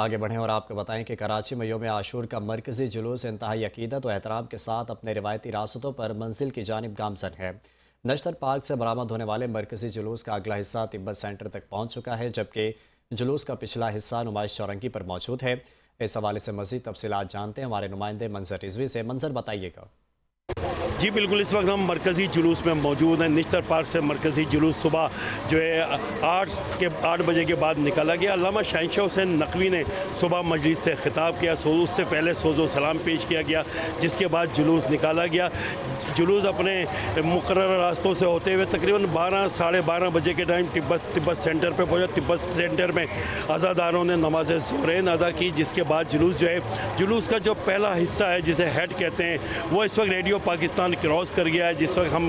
आगे बढ़ें और आपको बताएं कि कराची में यौम आशूर का मरकज़ी जुलूस इंतहाई अकीदत व एहतराम के साथ अपने रिवायती रास्तों पर मंजिल की जानिब गामजन है। नश्तर पार्क से बरामद होने वाले मरकज़ी जुलूस का अगला हिस्सा तिब्बत सेंटर तक पहुँच चुका है, जबकि जुलूस का पिछला हिस्सा नुमाइश चौरंगी पर मौजूद है। इस हवाले से मज़ीद तफसीलात जानते हैं हमारे नुमाइंदे मंजर रिजवी से। मंजर, बताइएगा। जी बिल्कुल, इस वक्त हम मरकज़ी जुलूस में मौजूद हैं। निश्तर पार्क से मरकज़ी जुलूस सुबह जो है 8 बजे के बाद निकाला गया। अल्लामा शहनशाह हुसैन नकवी ने सुबह मजलिस से खिताब किया। उससे पहले सोज़ो सलाम पेश किया गया, जिसके बाद जुलूस निकाला गया। जुलूस अपने मुकर्रर रास्तों से होते हुए तकरीबन 12-12:30 बजे के टाइम तिब्बत सेंटर पर पहुँचा। तिब्बत सेंटर में अज़ादारों ने नमाज ज़ोहरैन अदा की, जिसके बाद जुलूस जो है, जुलूस का जो पहला हिस्सा है जिसे हेड कहते हैं, वो इस वक्त रेडियो पाकिस्तान क्रॉस कर गया है। जिस वक्त हम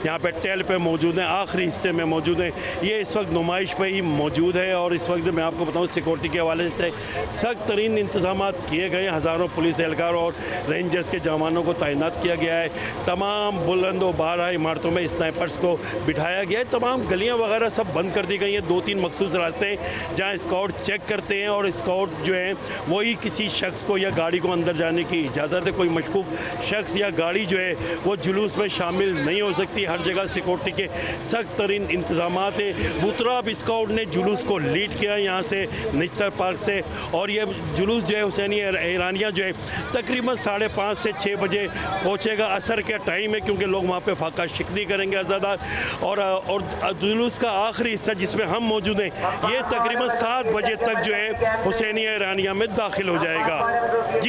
यहाँ पे टेल पे मौजूद हैं, आखिरी हिस्से में मौजूद हैं। ये इस वक्त नुमाइश पे ही मौजूद है और इस वक्त मैं आपको बताऊँ सिक्योरिटी के हवाले से सख्त तरीन इंतजाम किए गए हैं। हज़ारों पुलिस एहलकार और रेंजर्स के जवानों को तैनात किया गया है। तमाम बुलंद व बारह इमारतों में स्नाइपर्स को बिठाया गया है। तमाम गलियाँ वगैरह सब बंद कर दी गई हैं। 2-3 मखसूस रास्ते हैं जहाँ स्काउट चेक करते हैं और स्काउट जो है वही किसी शख्स को या गाड़ी को अंदर जाने की इजाज़त है। कोई मशकूक शख्स या गाड़ी जो है वो जुलूस में शामिल नहीं हो सकती। हर जगह सिक्योरिटी के सख्त तरीन इंतजाम हैं। बुतराब स्काउट ने जुलूस को लीड किया यहाँ से निश्तर पार्क से, और ये जुलूस जो है हुसैनी ईरानिया जो है तकरीबन 5:30 से 6 बजे पहुँचेगा। असर का टाइम है क्योंकि लोग वहाँ पे फाका शिकनी करेंगे अज़ादार। और जुलूस का आखिरी हिस्सा जिसमें हम मौजूद हैं, ये तकरीबन 7 बजे तक जो है हुसैनी ईरानिया में दाखिल हो जाएगा।